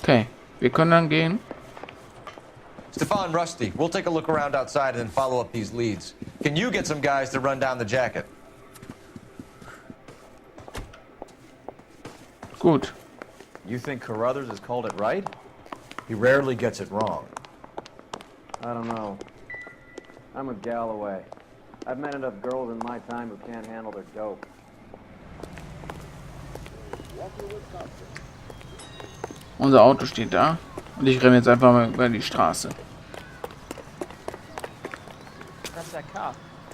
Okay, wir können dann gehen. Stefan, Rusty, we'll take a look around outside and then follow up these leads. Can you get some guys to run down the jacket? Gut. You think Carruthers has called it right? He rarely gets it wrong. I don't know. I'm with Galloway. I've met enough girls in my time who can't handle their dope. Unser Auto steht da. Und ich renne jetzt einfach mal über die Straße.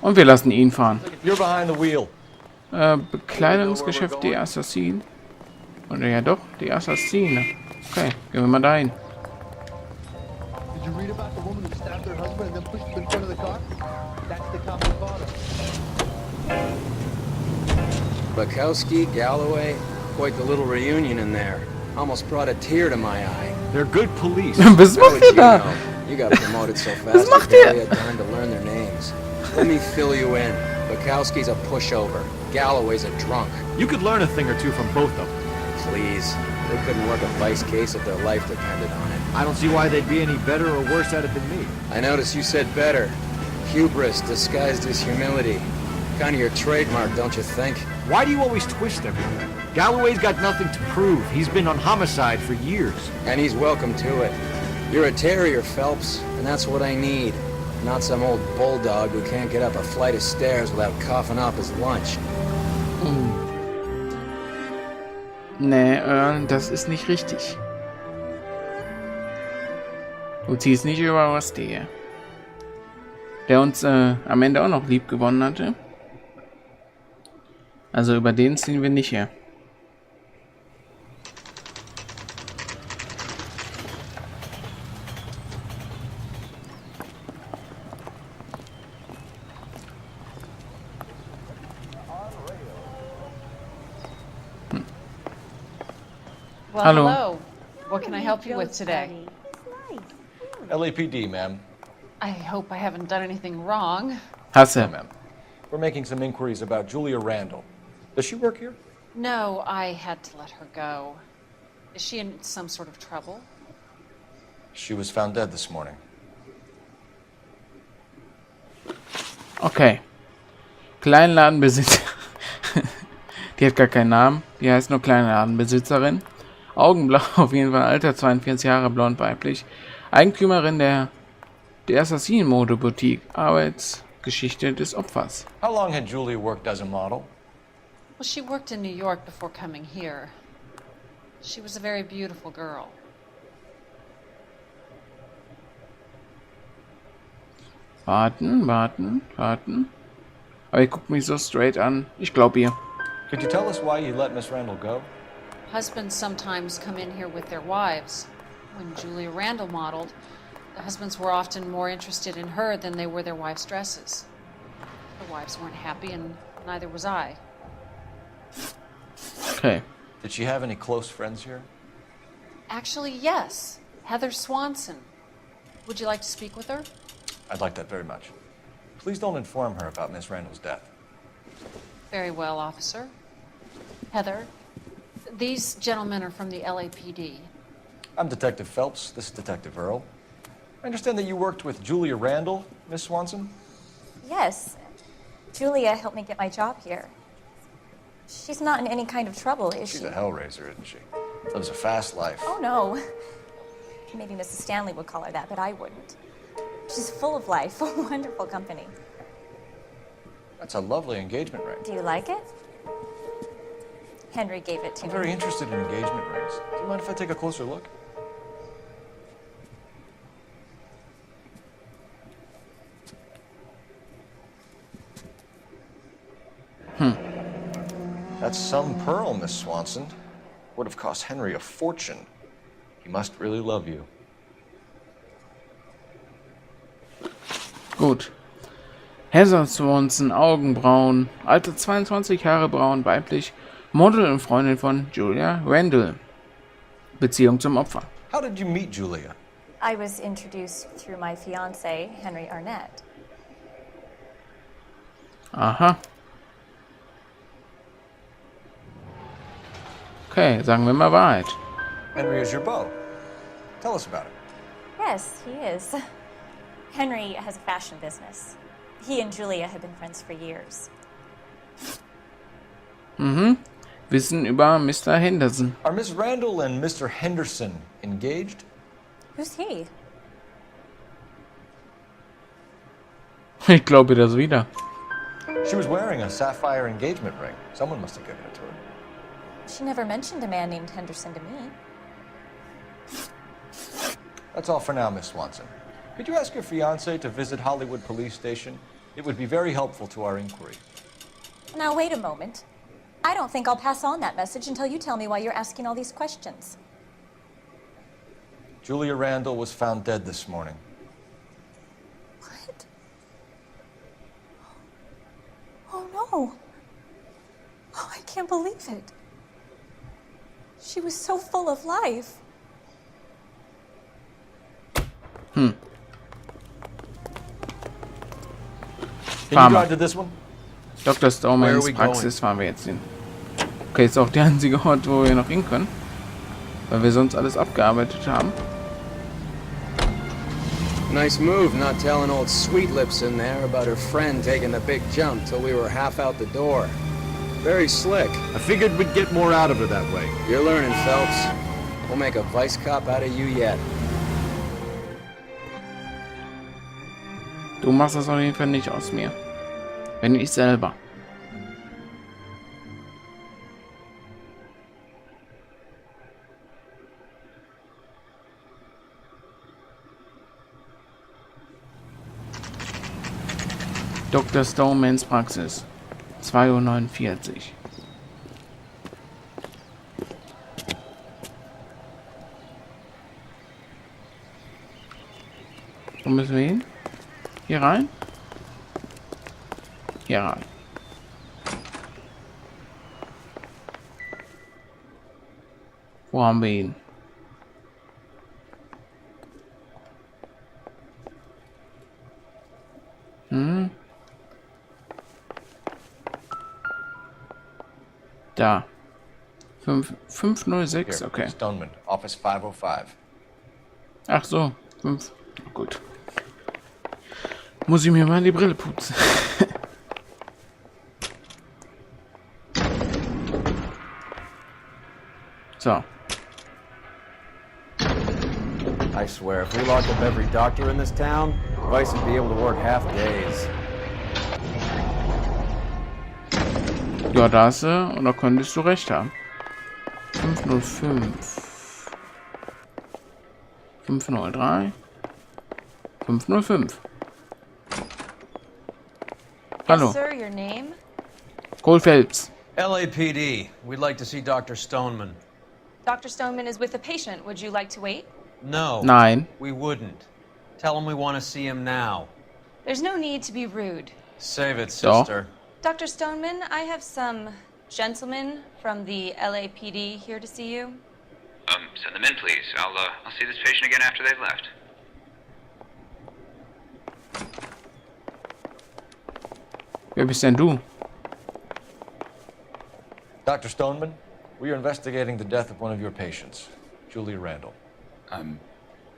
Und wir lassen ihn fahren. You're behind the wheel. Bekleidungsgeschäft der Assassin. Oder ja doch, die Assassine. Okay, gehen wir mal dahin. Did you read about the woman who stabbed her husband and then pushed him in front of the car? That's the cop who fought her. Bukowski, Galloway, quite the little reunion in there. Almost brought a tear to my eye. They're good police. Was How macht would ihr you da? know? You got promoted so fast you macht barely ihr? had time to learn their names. Let me fill you in. Bukowski's a pushover. Galloway's a drunk. You could learn a thing or two from both of them. Please. They couldn't work a vice case if their life depended on it. I don't see why they'd be any better or worse at it than me. I noticed you said better. Hubris disguised as humility. Kind of your trademark, don't you think? Why do you always twist everything? Galloway's got nothing to prove. He's been on homicide for years. And he's welcome to it. You're a terrier, Phelps, and that's what I need. Not some old bulldog who can't get up a flight of stairs without coughing up his lunch. Nee, das ist nicht richtig. Du ziehst nicht über was der uns am Ende auch noch lieb gewonnen hatte. Also über den ziehen wir nicht her. Well, Hello. hello. What can I help you with today? LAPD, ma'am. I hope I haven't done anything wrong. Hasse. Ma'am. We're making some inquiries about Julia Randall. Does she work here? No, I had to let her go. Is she in some sort of trouble? She was found dead this morning. Okay. Kleinladenbesitzer. Die hat gar keinen Namen. Die heißt nur Kleinladenbesitzerin. Augenblau, auf jeden Fall Alter, 42 Jahre, blond, weiblich. Eigentümerin der Assassin-Mode-Boutique. Arbeitsgeschichte des Opfers. How long had Julia worked as a model? Well, she worked in New York before coming here. She was a very beautiful girl. Warten. Aber ich guck mich so straight an. Ich glaube ihr. Could you tell us why you let Miss Randall go? Husbands sometimes come in here with their wives. When Julia Randall modeled, the husbands were often more interested in her than they were their wives' dresses. The wives weren't happy, and neither was I. Okay. Did she have any close friends here? Actually, yes. Heather Swanson. Would you like to speak with her? I'd like that very much. Please don't inform her about Miss Randall's death. Very well, officer. Heather, these gentlemen are from the LAPD. I'm Detective Phelps. This is Detective Earl. I understand that you worked with Julia Randall, Miss Swanson? Yes. Julia helped me get my job here. She's not in any kind of trouble, is She's she? a hellraiser, isn't she? Lives a fast life. Oh, no. Maybe Mrs. Stanley would call her that, but I wouldn't. She's full of life, a wonderful company. That's a lovely engagement ring. Do you like it? Henry gave it to I'm me. very interested in engagement rings. Do you mind if I take a closer look? That's some pearl, Miss Swanson. Would have cost Henry a fortune. He must really love you. Gut. Heather Swanson, Augenbrauen, Alter 22 Jahre, braun, weiblich, Model und Freundin von Julia Randall. Beziehung zum Opfer. How did you meet Julia? I was introduced through my fiancé, Henry Arnett. Aha. Okay, sagen wir mal Wahrheit. Henry is your beau. Tell us about it. Yes, he is. Henry has a fashion business. He and Julia have been friends for years. Wissen über Mr. Henderson. Are Miss Randall and Mr. Henderson engaged? Who's he? Ich glaube das wieder. She was wearing a sapphire engagement ring. Someone must have given it to her. She never mentioned a man named Henderson to me. That's all for now, Miss Swanson. Could you ask your fiancé to visit Hollywood Police Station? It would be very helpful to our inquiry. Now, wait a moment. I don't think I'll pass on that message until you tell me why you're asking all these questions. Julia Randall was found dead this morning. What? Oh, no. Oh, I can't believe it. She was so full of life. Can Farmer. you drive to this one? Dr. Stomans we Praxis fahren wir jetzt hin. Okay, ist auch der einzige Ort, wo wir noch hin können. Weil wir sonst alles abgearbeitet haben. Nice move not telling old Sweet Lips in there about her friend taking the big jump till we were half out the door. Very slick. I figured we'd get more out of her that way. You're learning, Phelps. We'll make a vice cop out of you yet. Du machst das auf jeden Fall nicht aus mir. Wenn ich selber. Dr. Stonemans Praxis. 2:49 Uhr. Wo müssen wir hin? Hier rein? Hier rein. Wo haben wir ihn? Da. 506, Here, okay. Stoneman, office 505. Ach so, 5. Gut. Muss ich mir mal die Brille putzen. So. I swear, if we locked up every doctor in this town, Vice would be able to work half days. Ja, da hast du, oder könntest du recht haben. 505. 503. 505. Hallo. Yes, sir, your name? Cole Phelps. LAPD. We'd like to see Dr. Stoneman. Dr. Stoneman is with a patient. Would you like to wait? No. Nein. We wouldn't. Tell him we want to see him now. There's no need to be rude. Save it, Doch. sister. Dr. Stoneman, I have some gentlemen from the LAPD here to see you. Send them in, please. I'll see this patient again after they've left. Wer bist denn du? Dr. Stoneman, we are investigating the death of one of your patients, Julia Randall. I'm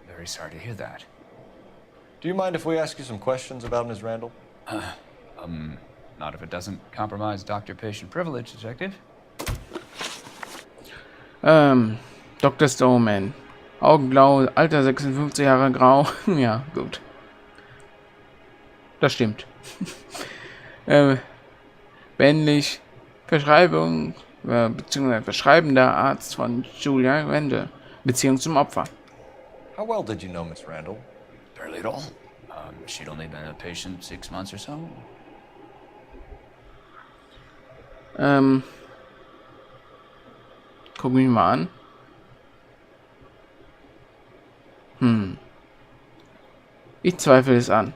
very sorry to hear that. Do you mind if we ask you some questions about Ms. Randall? Not if it doesn't compromise doctor-patient privilege, Detective. Dr. Stoneman. Augenblau, Alter 56 Jahre grau. Ja, gut. Das stimmt. Männlich. Verschreibung, beziehungsweise verschreibender Arzt von Julia Randall. Beziehung zum Opfer. How well did you know Ms. Randall? Barely at all. She'd only been a patient 6 months or so. Guck mich mal an. Ich zweifle es an.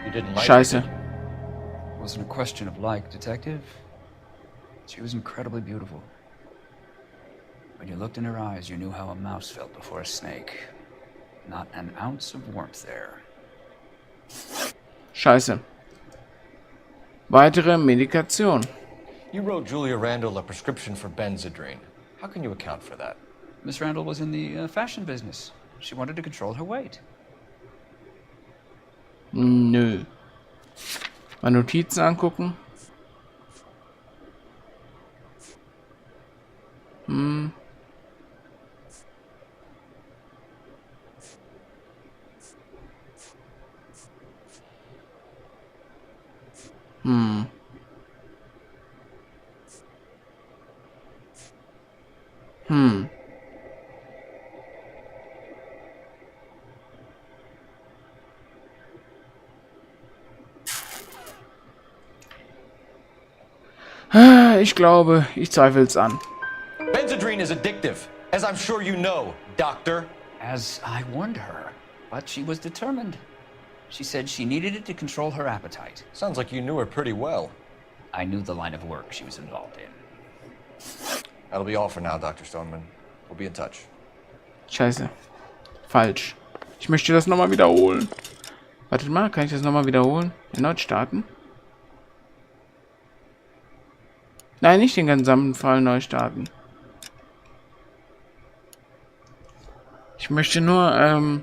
You didn't like Scheiße. her, did you? It wasn't a question of like, Detective. She was incredibly beautiful. When you looked in her eyes, you knew how a mouse felt before a snake. Not an ounce of warmth there. Scheiße. Weitere Medikation. You wrote Julia Randall a prescription for Benzedrine. How can you account for that? Miss Randall was in the fashion business. She wanted to control her weight. Nö. Mal Notizen angucken. Hm. Hm. Hm. Ich glaube, ich zweifle es an. Benzedrine is addictive, as I'm sure you know, Doctor. As I warned her, but she was determined. She said she needed it to control her appetite. Sounds like you knew her pretty well. I knew the line of work she was involved in. That'll be all for now, Dr. Stoneman. We'll be in touch. Scheiße. Falsch. Ich möchte das nochmal wiederholen. Wartet mal, kann ich das nochmal wiederholen? Erneut starten? Nein, nicht den gesamten Fall neu starten. Ich möchte nur,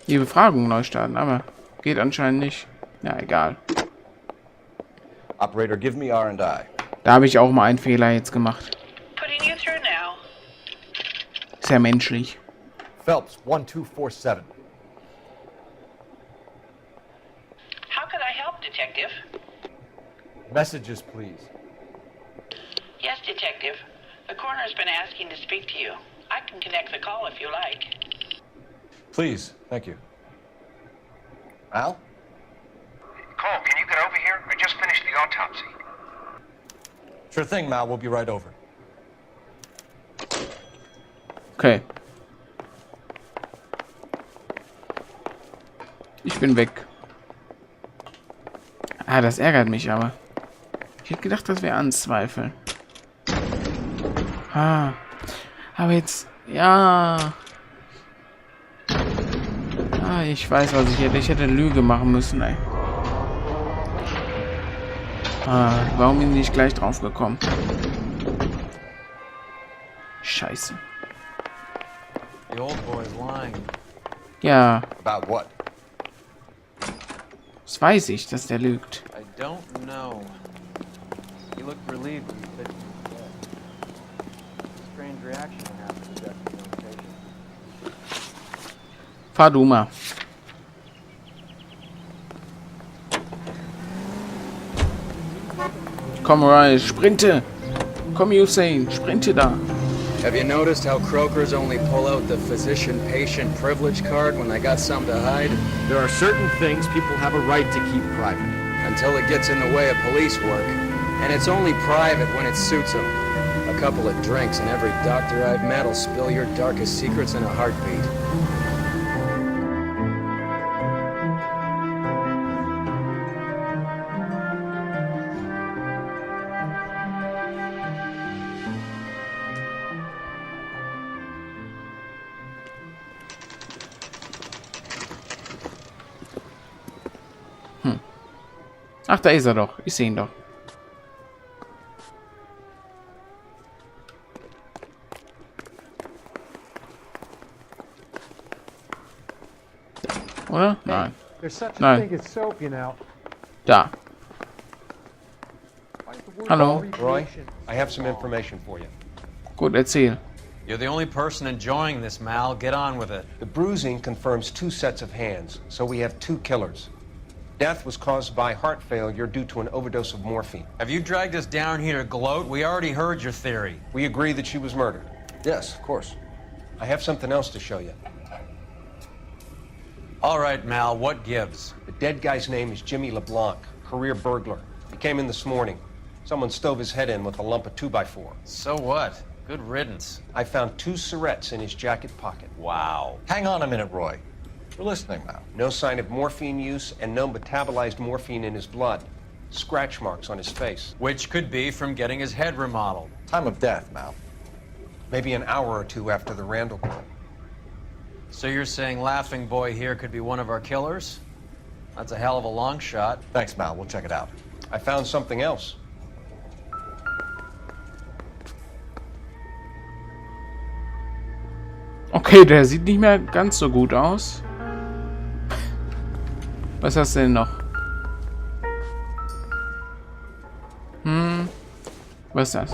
die Befragung neu starten, aber geht anscheinend nicht. Ja, egal. Operator, give me R&I. Da habe ich auch mal einen Fehler jetzt gemacht. Putting you through now. Sehr menschlich. Phelps, 1247. How could I help, Detective? Messages, please. Yes, Detective. The coroner's been asking to speak to you. I can connect the call if you like. Please, thank you. Al? Cole, can you get over here? I just finished the autopsy. Sure thing, Mal. We'll be right over. Okay. Ich bin weg. Ah, das ärgert mich aber. Ich hätte gedacht, das wäre Anzweifeln. Ah. Aber jetzt... Ja. Ah, ich weiß, was ich hätte. Ich hätte Lüge machen müssen, ey. Ah, warum bin ich nicht gleich drauf gekommen? Scheiße. The old boy's lying. Ja. About what? Das weiß ich, dass der lügt. I don't know. He looked relieved when he said he was dead. Strange reaction to have to the death of your patient. Fahr du mal. Komm, Ryan, sprinte! Komm, Usain, sprinte da! Have you noticed how croakers only pull out the physician-patient privilege card when they got something to hide? There are certain things people have a right to keep private. Until it gets in the way of police work. And it's only private when it suits them. A couple of drinks and every doctor I've met will spill your darkest secrets in a heartbeat. Ach, da ist er doch. Ich sehe ihn doch. Oder? Nein. Nein. Da. Hallo. Roy, I have some information for you. Gut, erzähl. You're the only person enjoying this, Mal. Get on with it. The bruising confirms 2 sets of hands, so we have 2 killers. Death was caused by heart failure due to an overdose of morphine. Have you dragged us down here to gloat? We already heard your theory. We agree that she was murdered. Yes, of course. I have something else to show you. All right, Mal, what gives? The dead guy's name is Jimmy LeBlanc, career burglar. He came in this morning. Someone stove his head in with a lump of 2x4. So what? Good riddance. I found 2 cigarettes in his jacket pocket. Wow. Hang on a minute, Roy. We're listening now. No sign of morphine use and no metabolized morphine in his blood. Scratch marks on his face. Which could be from getting his head remodeled. Time of death, Mal. Maybe an hour or 2 after the Randall girl. So you're saying Laughing Boy here could be one of our killers? That's a hell of a long shot. Thanks, Mal. We'll check it out. I found something else. Okay, der sieht nicht mehr ganz so gut aus. Was hast du denn noch? Was ist das?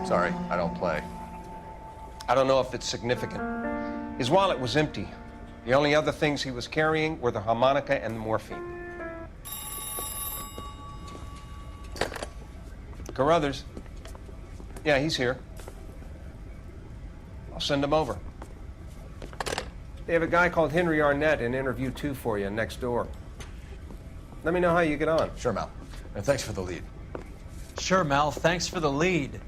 Sorry, I don't play. I don't know if it's significant. His wallet was empty. The only other things he was carrying were the harmonica and the morphine. Carruthers. Yeah, he's here. I'll send him over. They have a guy called Henry Arnett in interview 2 for you next door. Let me know how you get on. Sure, Mal. And thanks for the lead. Sure, Mel. Thanks for the lead.